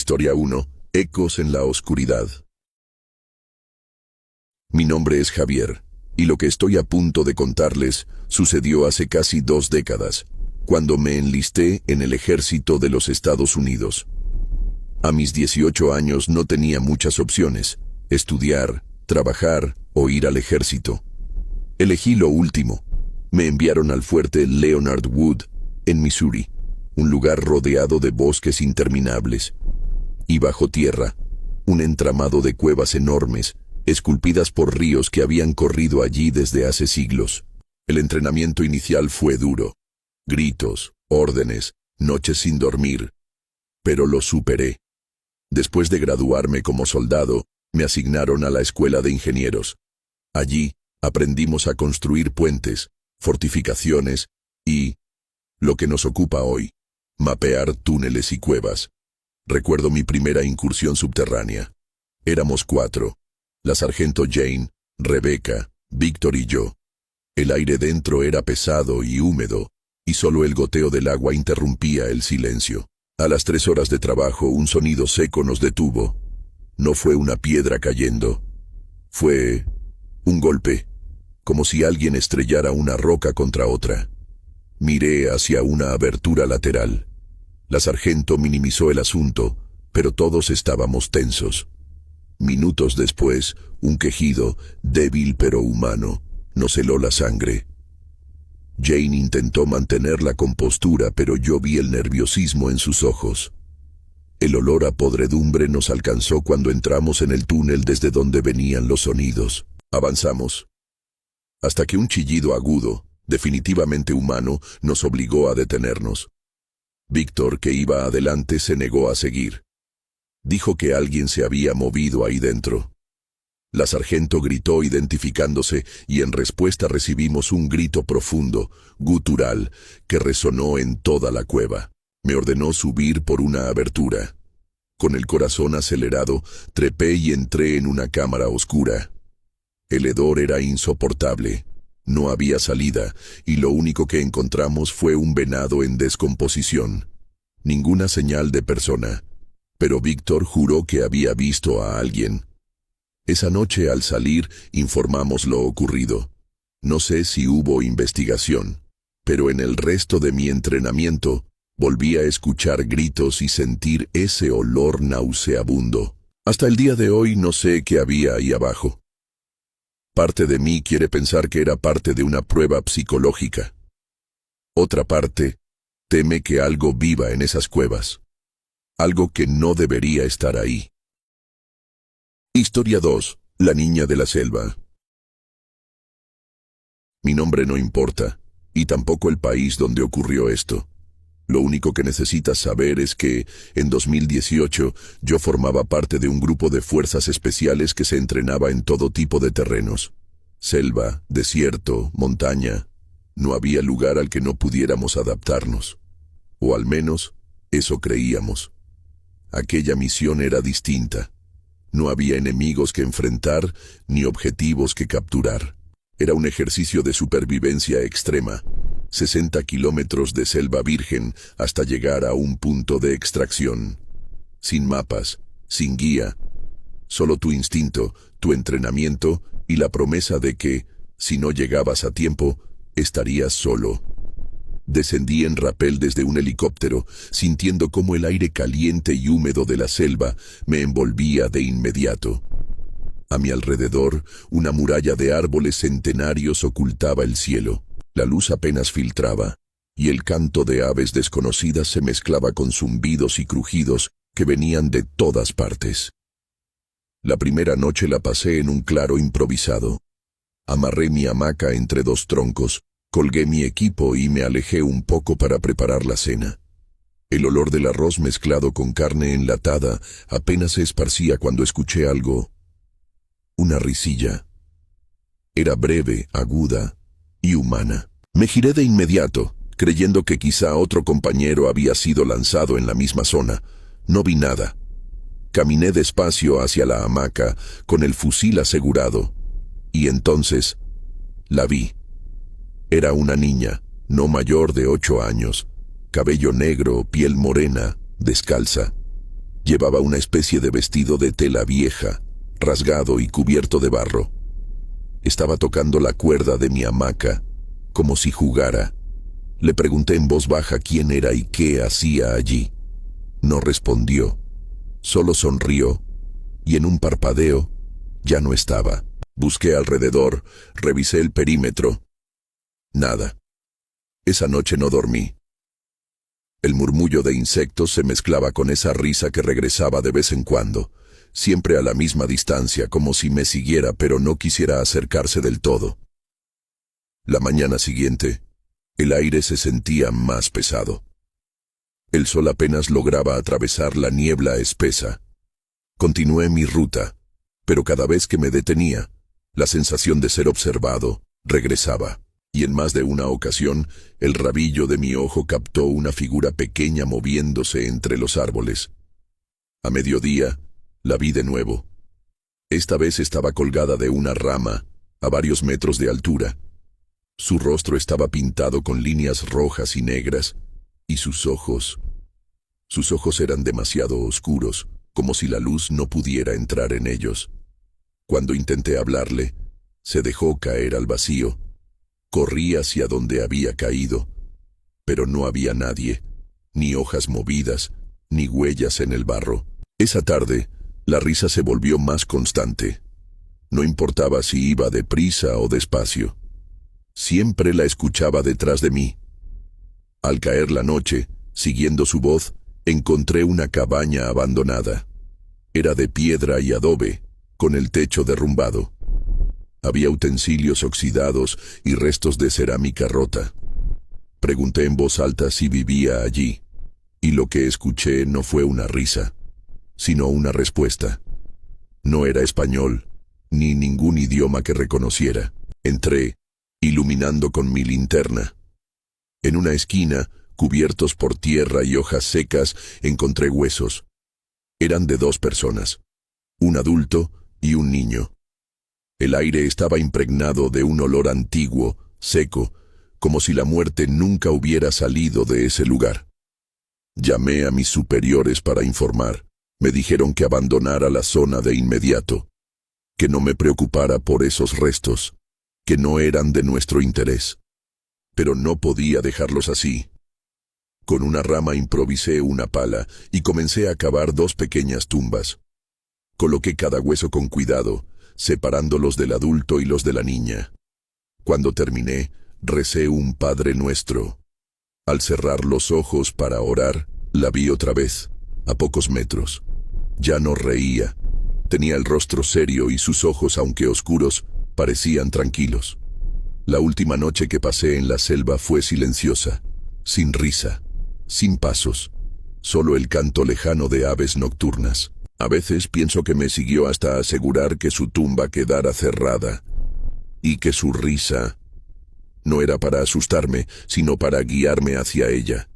Historia 1. Ecos en la oscuridad. Mi nombre es Javier, y lo que estoy a punto de contarles sucedió hace casi 2 décadas, cuando me enlisté en el ejército de los Estados Unidos. A mis 18 años no tenía muchas opciones: estudiar, trabajar o ir al ejército. Elegí lo último. Me enviaron al fuerte Leonard Wood, en Missouri, un lugar rodeado de bosques interminables. Y bajo tierra, un entramado de cuevas enormes, esculpidas por ríos que habían corrido allí desde hace siglos. El entrenamiento inicial fue duro. Gritos, órdenes, noches sin dormir. Pero lo superé. Después de graduarme como soldado, me asignaron a la Escuela de Ingenieros. Allí, aprendimos a construir puentes, fortificaciones y, lo que nos ocupa hoy, mapear túneles y cuevas. Recuerdo mi primera incursión subterránea. Éramos 4. La sargento Jane, Rebecca, Víctor y yo. El aire dentro era pesado y húmedo, y solo el goteo del agua interrumpía el silencio. A las 3 horas de trabajo, un sonido seco nos detuvo. No fue una piedra cayendo. Fue un golpe, como si alguien estrellara una roca contra otra. Miré hacia una abertura lateral. La sargento minimizó el asunto, pero todos estábamos tensos. Minutos después, un quejido, débil pero humano, nos heló la sangre. Jane intentó mantener la compostura, pero yo vi el nerviosismo en sus ojos. El olor a podredumbre nos alcanzó cuando entramos en el túnel desde donde venían los sonidos. Avanzamos, hasta que un chillido agudo, definitivamente humano, nos obligó a detenernos. Víctor, que iba adelante, se negó a seguir. Dijo que alguien se había movido ahí dentro. La sargento gritó identificándose, y en respuesta recibimos un grito profundo, gutural, que resonó en toda la cueva. Me ordenó subir por una abertura. Con el corazón acelerado, trepé y entré en una cámara oscura. El hedor era insoportable. No había salida, y lo único que encontramos fue un venado en descomposición. Ninguna señal de persona. Pero Víctor juró que había visto a alguien. Esa noche, al salir, informamos lo ocurrido. No sé si hubo investigación, pero en el resto de mi entrenamiento, volví a escuchar gritos y sentir ese olor nauseabundo. Hasta el día de hoy no sé qué había ahí abajo. Parte de mí quiere pensar que era parte de una prueba psicológica. Otra parte teme que algo viva en esas cuevas. Algo que no debería estar ahí. Historia 2. La niña de la selva. Mi nombre no importa, y tampoco el país donde ocurrió esto. Lo único que necesitas saber es que, en 2018, yo formaba parte de un grupo de fuerzas especiales que se entrenaba en todo tipo de terrenos. Selva, desierto, montaña. No había lugar al que no pudiéramos adaptarnos. O al menos, eso creíamos. Aquella misión era distinta. No había enemigos que enfrentar, ni objetivos que capturar. Era un ejercicio de supervivencia extrema. 60 kilómetros de selva virgen hasta llegar a un punto de extracción. Sin mapas, sin guía. Solo tu instinto, tu entrenamiento y la promesa de que, si no llegabas a tiempo, estarías solo. Descendí en rapel desde un helicóptero, sintiendo cómo el aire caliente y húmedo de la selva me envolvía de inmediato. A mi alrededor, una muralla de árboles centenarios ocultaba el cielo. La luz apenas filtraba, y el canto de aves desconocidas se mezclaba con zumbidos y crujidos que venían de todas partes. La primera noche la pasé en un claro improvisado. Amarré mi hamaca entre 2 troncos, colgué mi equipo y me alejé un poco para preparar la cena. El olor del arroz mezclado con carne enlatada apenas se esparcía cuando escuché algo. Una risilla. Era breve, aguda y humana. Me giré de inmediato, creyendo que quizá otro compañero había sido lanzado en la misma zona. No vi nada. Caminé despacio hacia la hamaca, con el fusil asegurado, y entonces la vi. Era una niña, no mayor de 8 años, cabello negro, piel morena, descalza. Llevaba una especie de vestido de tela vieja, rasgado y cubierto de barro. Estaba tocando la cuerda de mi hamaca, como si jugara. Le pregunté en voz baja quién era y qué hacía allí. No respondió, solo sonrió, y en un parpadeo ya no estaba. Busqué alrededor, revisé el perímetro. Nada. Esa noche no dormí. El murmullo de insectos se mezclaba con esa risa que regresaba de vez en cuando, siempre a la misma distancia, como si me siguiera pero no quisiera acercarse del todo. La mañana siguiente, el aire se sentía más pesado. El sol apenas lograba atravesar la niebla espesa. Continué mi ruta, pero cada vez que me detenía, la sensación de ser observado regresaba, y en más de una ocasión, el rabillo de mi ojo captó una figura pequeña moviéndose entre los árboles. A mediodía, la vi de nuevo. Esta vez estaba colgada de una rama, a varios metros de altura. Su rostro estaba pintado con líneas rojas y negras, y sus ojos eran demasiado oscuros, como si la luz no pudiera entrar en ellos. Cuando intenté hablarle, se dejó caer al vacío. Corrí hacia donde había caído, pero no había nadie, ni hojas movidas, ni huellas en el barro. Esa tarde, la risa se volvió más constante. No importaba si iba deprisa o despacio. Siempre la escuchaba detrás de mí. Al caer la noche, siguiendo su voz, encontré una cabaña abandonada. Era de piedra y adobe, con el techo derrumbado. Había utensilios oxidados y restos de cerámica rota. Pregunté en voz alta si vivía allí, y lo que escuché no fue una risa, sino una respuesta. No era español, ni ningún idioma que reconociera. Entré, iluminando con mi linterna. En una esquina, cubiertos por tierra y hojas secas, encontré huesos. Eran de 2 personas, un adulto y un niño. El aire estaba impregnado de un olor antiguo, seco, como si la muerte nunca hubiera salido de ese lugar. Llamé a mis superiores para informar. Me dijeron que abandonara la zona de inmediato, que no me preocupara por esos restos, que no eran de nuestro interés. Pero no podía dejarlos así. Con una rama improvisé una pala y comencé a cavar 2 pequeñas tumbas. Coloqué cada hueso con cuidado, separando los del adulto y los de la niña. Cuando terminé, recé un Padre Nuestro. Al cerrar los ojos para orar, la vi otra vez, a pocos metros. Ya no reía. Tenía el rostro serio y sus ojos, aunque oscuros, parecían tranquilos. La última noche que pasé en la selva fue silenciosa, sin risa, sin pasos, solo el canto lejano de aves nocturnas. A veces pienso que me siguió hasta asegurar que su tumba quedara cerrada, y que su risa no era para asustarme, sino para guiarme hacia ella.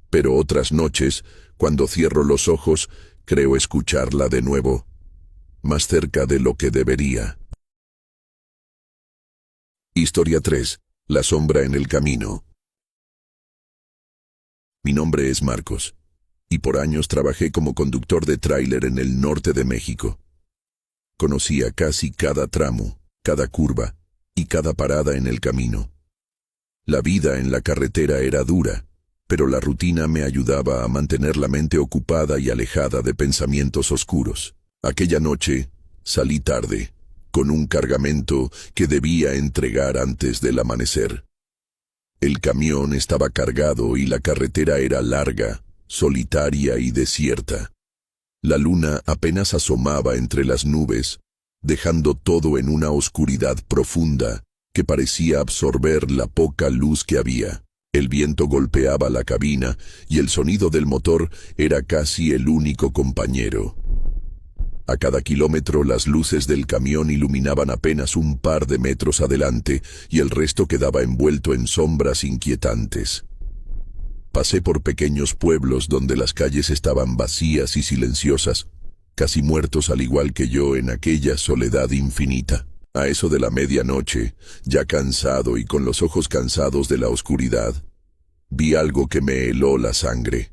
Pero otras noches, cuando cierro los ojos, creo escucharla de nuevo, más cerca de lo que debería. Historia 3. La sombra en el camino. Mi nombre es Marcos, y por años trabajé como conductor de tráiler en el norte de México. Conocía casi cada tramo, cada curva y cada parada en el camino. La vida en la carretera era dura, pero la rutina me ayudaba a mantener la mente ocupada y alejada de pensamientos oscuros. Aquella noche salí tarde, con un cargamento que debía entregar antes del amanecer. El camión estaba cargado y la carretera era larga, solitaria y desierta. La luna apenas asomaba entre las nubes, dejando todo en una oscuridad profunda que parecía absorber la poca luz que había. El viento golpeaba la cabina y el sonido del motor era casi el único compañero. A cada kilómetro las luces del camión iluminaban apenas un par de metros adelante y el resto quedaba envuelto en sombras inquietantes. Pasé por pequeños pueblos donde las calles estaban vacías y silenciosas, casi muertos al igual que yo en aquella soledad infinita. A eso de la medianoche, ya cansado y con los ojos cansados de la oscuridad, vi algo que me heló la sangre.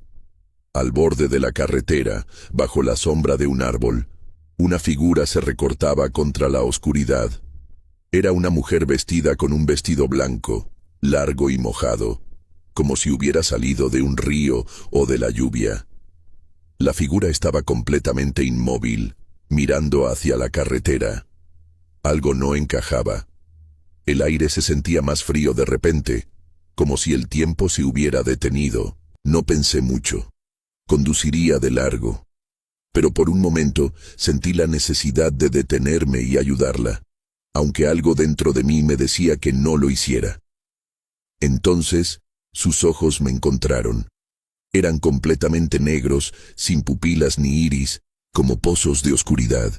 Al borde de la carretera, bajo la sombra de un árbol, una figura se recortaba contra la oscuridad. Era una mujer vestida con un vestido blanco, largo y mojado, como si hubiera salido de un río o de la lluvia. La figura estaba completamente inmóvil, mirando hacia la carretera. Algo no encajaba. El aire se sentía más frío de repente, como si el tiempo se hubiera detenido. No pensé mucho. Conduciría de largo. Pero por un momento sentí la necesidad de detenerme y ayudarla, aunque algo dentro de mí me decía que no lo hiciera. Entonces, sus ojos me encontraron. Eran completamente negros, sin pupilas ni iris, como pozos de oscuridad.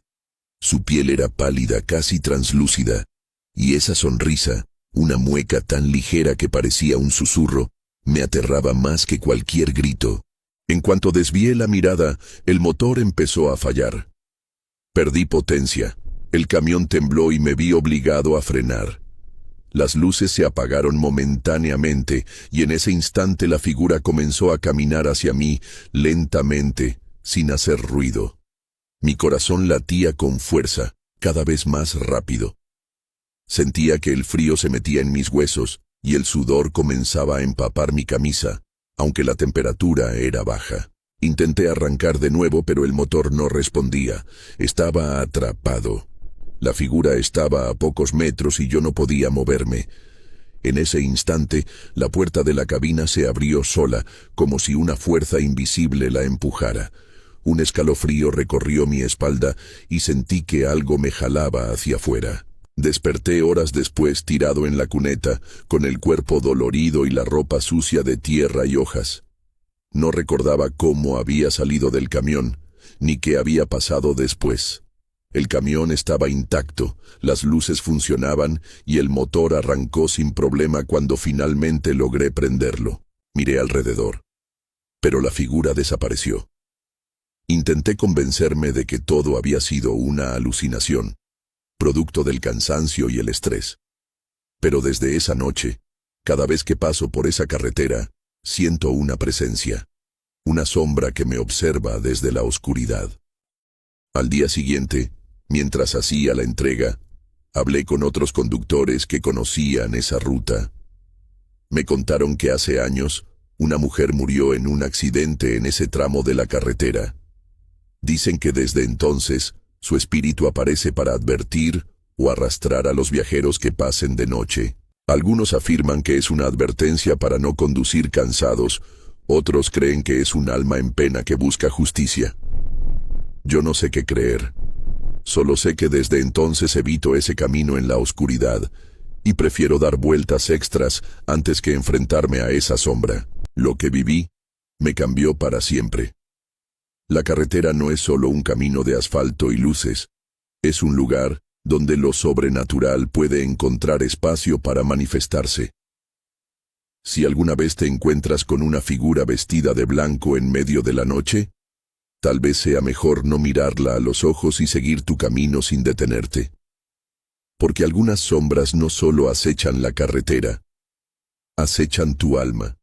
Su piel era pálida, casi translúcida, y esa sonrisa, una mueca tan ligera que parecía un susurro, me aterraba más que cualquier grito. En cuanto desvié la mirada, el motor empezó a fallar. Perdí potencia. El camión tembló y me vi obligado a frenar. Las luces se apagaron momentáneamente y en ese instante la figura comenzó a caminar hacia mí lentamente, sin hacer ruido. Mi corazón latía con fuerza, cada vez más rápido. Sentía que el frío se metía en mis huesos y el sudor comenzaba a empapar mi camisa, aunque la temperatura era baja. Intenté arrancar de nuevo, pero el motor no respondía. Estaba atrapado. La figura estaba a pocos metros y yo no podía moverme. En ese instante, la puerta de la cabina se abrió sola, como si una fuerza invisible la empujara. Un escalofrío recorrió mi espalda y sentí que algo me jalaba hacia afuera. Desperté horas después tirado en la cuneta, con el cuerpo dolorido y la ropa sucia de tierra y hojas. No recordaba cómo había salido del camión, ni qué había pasado después. El camión estaba intacto, las luces funcionaban y el motor arrancó sin problema cuando finalmente logré prenderlo. Miré alrededor, pero la figura desapareció. Intenté convencerme de que todo había sido una alucinación, producto del cansancio y el estrés. Pero desde esa noche, cada vez que paso por esa carretera, siento una presencia, una sombra que me observa desde la oscuridad. Al día siguiente, mientras hacía la entrega, hablé con otros conductores que conocían esa ruta. Me contaron que hace años, una mujer murió en un accidente en ese tramo de la carretera. Dicen que desde entonces, su espíritu aparece para advertir o arrastrar a los viajeros que pasen de noche. Algunos afirman que es una advertencia para no conducir cansados, otros creen que es un alma en pena que busca justicia. Yo no sé qué creer. Solo sé que desde entonces evito ese camino en la oscuridad y prefiero dar vueltas extras antes que enfrentarme a esa sombra. Lo que viví me cambió para siempre. La carretera no es solo un camino de asfalto y luces, es un lugar donde lo sobrenatural puede encontrar espacio para manifestarse. Si alguna vez te encuentras con una figura vestida de blanco en medio de la noche, tal vez sea mejor no mirarla a los ojos y seguir tu camino sin detenerte. Porque algunas sombras no solo acechan la carretera, acechan tu alma.